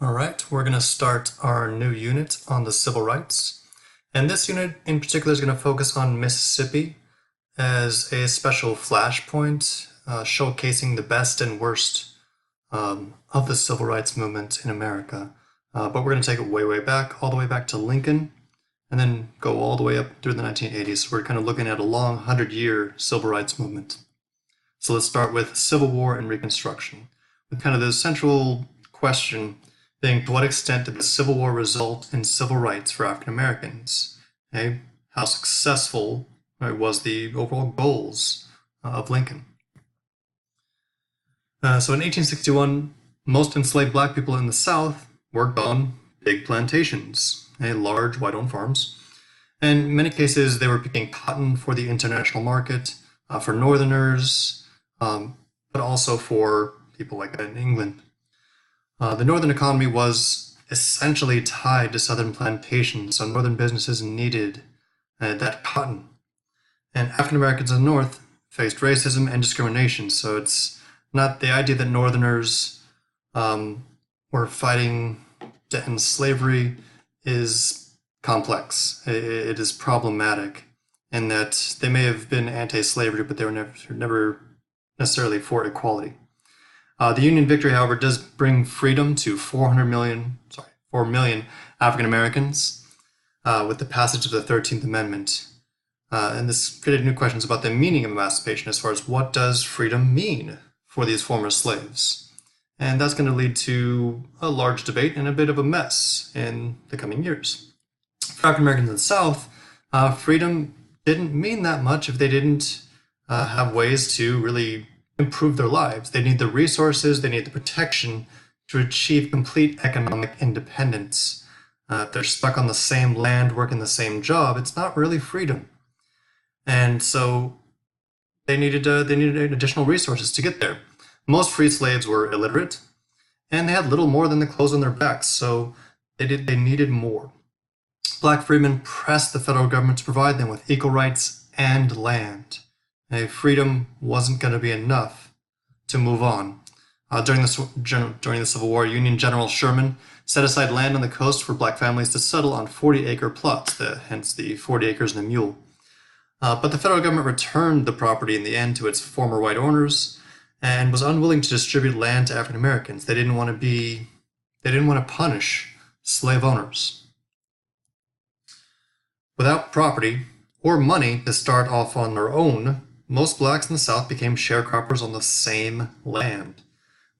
All right, we're going to start our new unit on the civil rights. And this unit in particular is going to focus on Mississippi as a special flashpoint, showcasing the best and worst of the civil rights movement in America. But we're going to take it way, way back, all the way back to Lincoln, and then go all the way up through the 1980s. So we're kind of looking at a long 100-year civil rights movement. So let's start with Civil War and Reconstruction, with kind of the central question being, to what extent did the Civil War result in civil rights for African Americans? Okay? How successful was the overall goals of Lincoln? So in 1861, most enslaved black people in the South worked on big plantations, large white-owned farms. And in many cases, they were picking cotton for the international market, for Northerners, but also for people like in England. The Northern economy was essentially tied to Southern plantations, so Northern businesses needed that cotton. And African Americans in the North faced racism and discrimination, so it's not the idea that Northerners were fighting to end slavery is complex. It is problematic in that they may have been anti-slavery, but they were never necessarily for equality. The Union victory, however, does bring freedom to 4 million African Americans with the passage of the 13th Amendment. And this created new questions about the meaning of emancipation as far as what does freedom mean for these former slaves. And that's going to lead to a large debate and a bit of a mess in the coming years. For African Americans in the South, freedom didn't mean that much if they didn't have ways to really improve their lives. They need the resources, they need the protection to achieve complete economic independence. If they're stuck on the same land, working the same job, it's not really freedom. And so they needed additional resources to get there. Most free slaves were illiterate, and they had little more than the clothes on their backs, so they needed more. Black freedmen pressed the federal government to provide them with equal rights and land. Freedom wasn't going to be enough to move on. During the Civil War, Union General Sherman set aside land on the coast for black families to settle on 40-acre plots, hence the 40 acres and a mule. But the federal government returned the property in the end to its former white owners and was unwilling to distribute land to African Americans. They didn't want to punish slave owners. Without property or money to start off on their own, most blacks in the South became sharecroppers on the same land,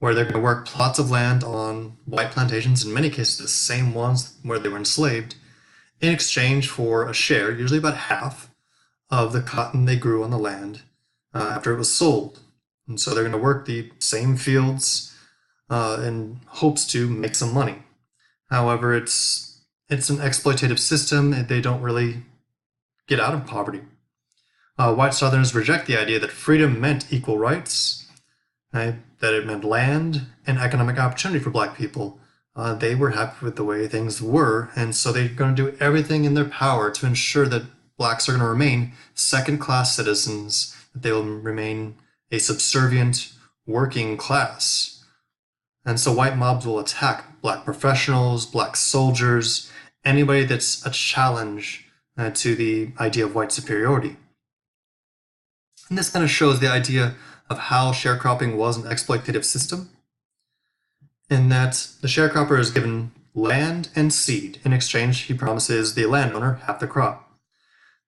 where they're going to work plots of land on white plantations, in many cases the same ones where they were enslaved, in exchange for a share, usually about half, of the cotton they grew on the land after it was sold. And so they're going to work the same fields in hopes to make some money. However, it's an exploitative system, and they don't really get out of poverty. White Southerners reject the idea that freedom meant equal rights, that it meant land and economic opportunity for black people. They were happy with the way things were, and so they're going to do everything in their power to ensure that blacks are going to remain second-class citizens, that they will remain a subservient working class. And so white mobs will attack black professionals, black soldiers, anybody that's a challenge to the idea of white superiority. And this kind of shows the idea of how sharecropping was an exploitative system, in that the sharecropper is given land and seed. In exchange, he promises the landowner half the crop.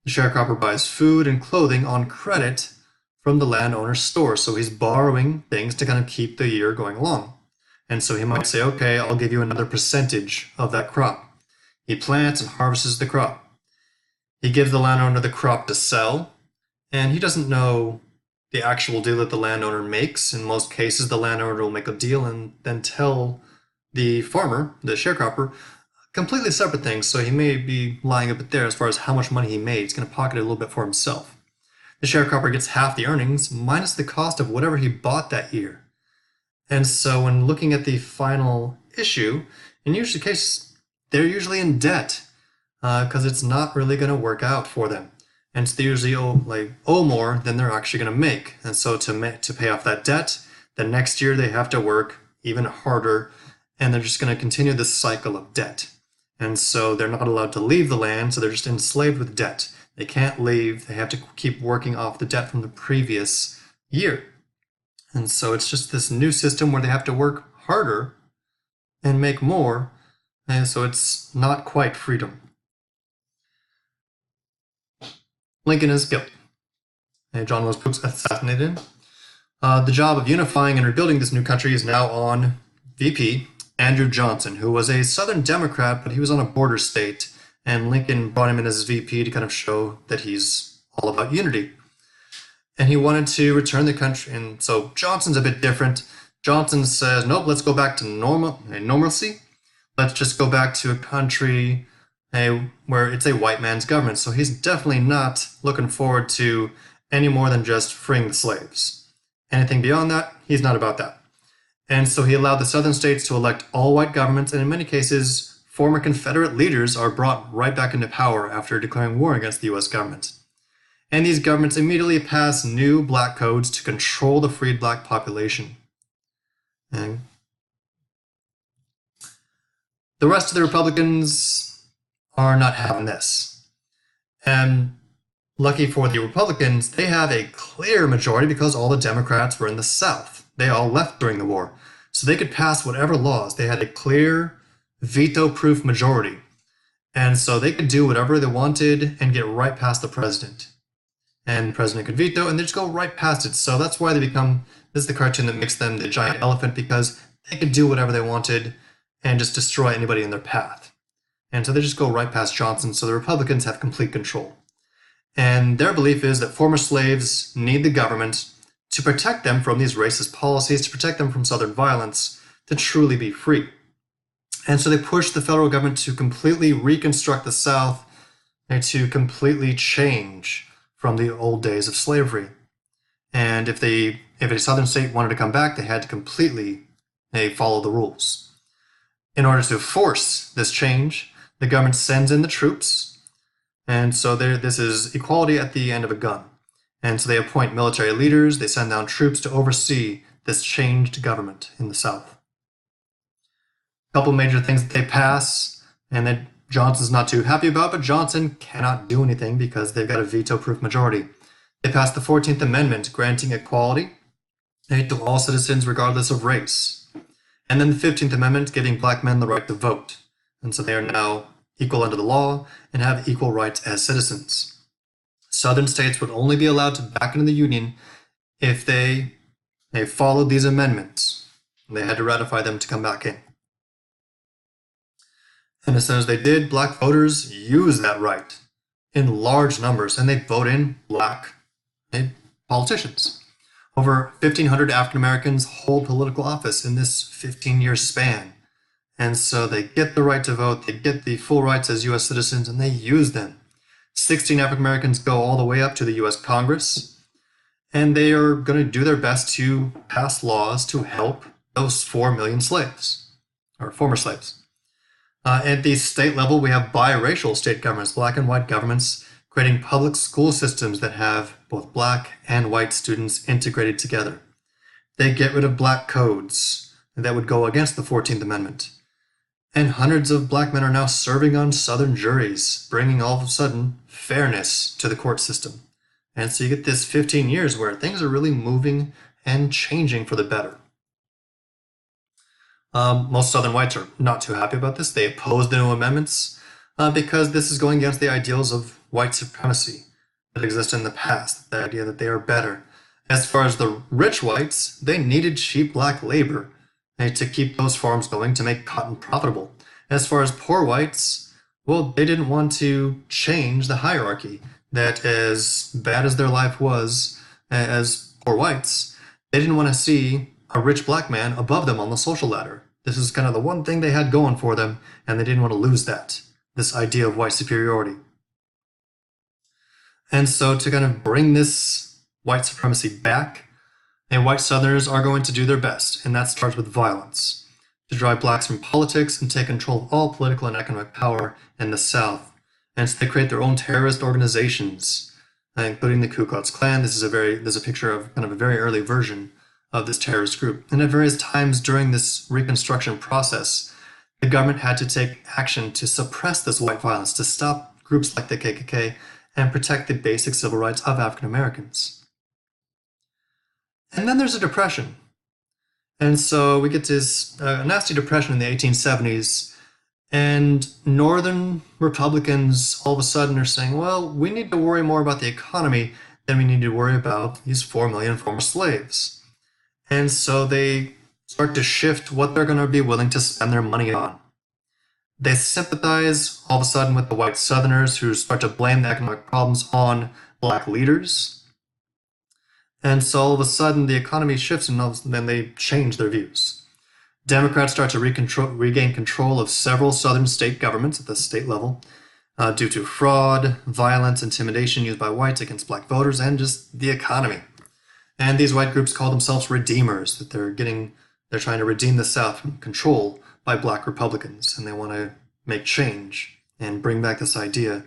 The sharecropper buys food and clothing on credit from the landowner's store, so he's borrowing things to kind of keep the year going along. And so he might say, okay, I'll give you another percentage of that crop. He plants and harvests the crop. He gives the landowner the crop to sell, and he doesn't know the actual deal that the landowner makes. In most cases, the landowner will make a deal and then tell the farmer, the sharecropper, completely separate things. So he may be lying a bit there as far as how much money he made. He's going to pocket it a little bit for himself. The sharecropper gets half the earnings minus the cost of whatever he bought that year. And so when looking at the final issue, in usually case, they're usually in debt because it's not really going to work out for them. And so they usually owe more than they're actually going to make. And so to pay off that debt, the next year they have to work even harder and they're just going to continue this cycle of debt. And so they're not allowed to leave the land, so they're just enslaved with debt. They can't leave. They have to keep working off the debt from the previous year. And so it's just this new system where they have to work harder and make more, and so it's not quite freedom. Lincoln is killed. John was assassinated. The job of unifying and rebuilding this new country is now on VP Andrew Johnson, who was a Southern Democrat, but he was on a border state, and Lincoln brought him in as VP to kind of show that he's all about unity. And he wanted to return the country, and so Johnson's a bit different. Johnson says, nope, let's go back to normalcy. Let's just go back to a country where it's a white man's government. So he's definitely not looking forward to any more than just freeing the slaves. Anything beyond that, he's not about that. And so he allowed the southern states to elect all white governments, and in many cases, former Confederate leaders are brought right back into power after declaring war against the US government. And these governments immediately pass new black codes to control the freed black population. And the rest of the Republicans are not having this. And lucky for the Republicans, they have a clear majority because all the Democrats were in the South. They all left during the war. So they could pass whatever laws. They had a clear veto-proof majority. And so they could do whatever they wanted and get right past the president. And the president could veto, and they just go right past it. So that's why they become, this is the cartoon that makes them the giant elephant, because they could do whatever they wanted and just destroy anybody in their path. And so they just go right past Johnson, so the Republicans have complete control. And their belief is that former slaves need the government to protect them from these racist policies, to protect them from Southern violence, to truly be free. And so they push the federal government to completely reconstruct the South and to completely change from the old days of slavery. And if a Southern state wanted to come back, they had to completely follow the rules. In order to force this change, the government sends in the troops, and so this is equality at the end of a gun. And so they appoint military leaders, they send down troops to oversee this changed government in the South. A couple major things that they pass, and that Johnson's not too happy about, but Johnson cannot do anything because they've got a veto-proof majority. They passed the 14th Amendment, granting equality to all citizens regardless of race. And then the 15th Amendment, giving black men the right to vote. And so they are now equal under the law and have equal rights as citizens. Southern states would only be allowed to back into the Union if they followed these amendments. They had to ratify them to come back in. And as soon as they did, black voters used that right in large numbers, and they vote in black politicians. Over 1,500 African Americans hold political office in this 15-year span. And so they get the right to vote, they get the full rights as U.S. citizens, and they use them. 16 African Americans go all the way up to the U.S. Congress, and they are going to do their best to pass laws to help those 4 million slaves, or former slaves. At the state level, we have biracial state governments, black and white governments, creating public school systems that have both black and white students integrated together. They get rid of black codes that would go against the 14th Amendment. And hundreds of black men are now serving on Southern juries, bringing all of a sudden fairness to the court system. And so you get this 15 years where things are really moving and changing for the better. Most Southern whites are not too happy about this. They oppose the new amendments because this is going against the ideals of white supremacy that exist in the past, the idea that they are better. As far as the rich whites, they needed cheap black labor to keep those farms going to make cotton profitable. As far as poor whites, well, they didn't want to change the hierarchy, that as bad as their life was as poor whites, they didn't want to see a rich black man above them on the social ladder. This is kind of the one thing they had going for them, and they didn't want to lose that, this idea of white superiority. And so to kind of bring this white supremacy back, white Southerners are going to do their best, and that starts with violence, to drive blacks from politics and take control of all political and economic power in the South. And so they create their own terrorist organizations, including the Ku Klux Klan. This is a picture of kind of a very early version of this terrorist group. And at various times during this Reconstruction process, the government had to take action to suppress this white violence, to stop groups like the KKK and protect the basic civil rights of African Americans. And then there's a depression. And so we get this nasty depression in the 1870s, and Northern Republicans all of a sudden are saying, well, we need to worry more about the economy than we need to worry about these 4 million former slaves. And so they start to shift what they're going to be willing to spend their money on. They sympathize all of a sudden with the white Southerners who start to blame the economic problems on black leaders. And so all of a sudden the economy shifts and then they change their views. Democrats start to regain control of several Southern state governments at the state level due to fraud, violence, intimidation used by whites against black voters, and just the economy. And these white groups call themselves redeemers, that they're trying to redeem the South from control by black Republicans, and they want to make change and bring back this idea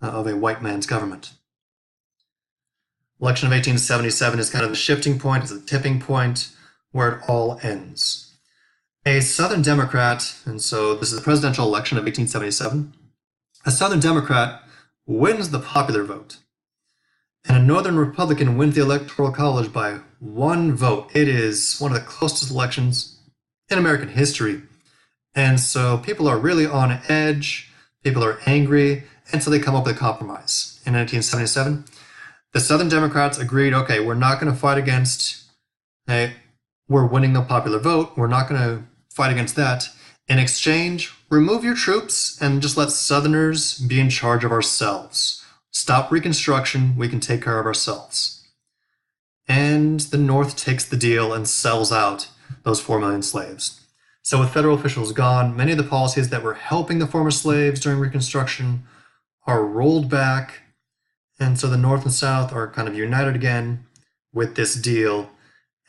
of a white man's government. Election of 1877 is kind of the shifting point, it's a tipping point where it all ends. A Southern Democrat, and so this is the presidential election of 1877, a Southern Democrat wins the popular vote, and a Northern Republican wins the Electoral College by 1 vote. It is one of the closest elections in American history. And so people are really on edge, people are angry, and so they come up with a compromise. In 1977, the Southern Democrats agreed, okay, we're not going to fight against, we're winning the popular vote, we're not going to fight against that. In exchange, remove your troops and just let Southerners be in charge of ourselves. Stop Reconstruction, we can take care of ourselves. And the North takes the deal and sells out those 4 million slaves. So with federal officials gone, many of the policies that were helping the former slaves during Reconstruction are rolled back. And so the North and South are kind of united again with this deal,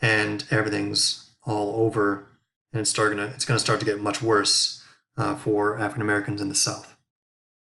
and everything's all over. And it's going to start to get much worse for African Americans in the South.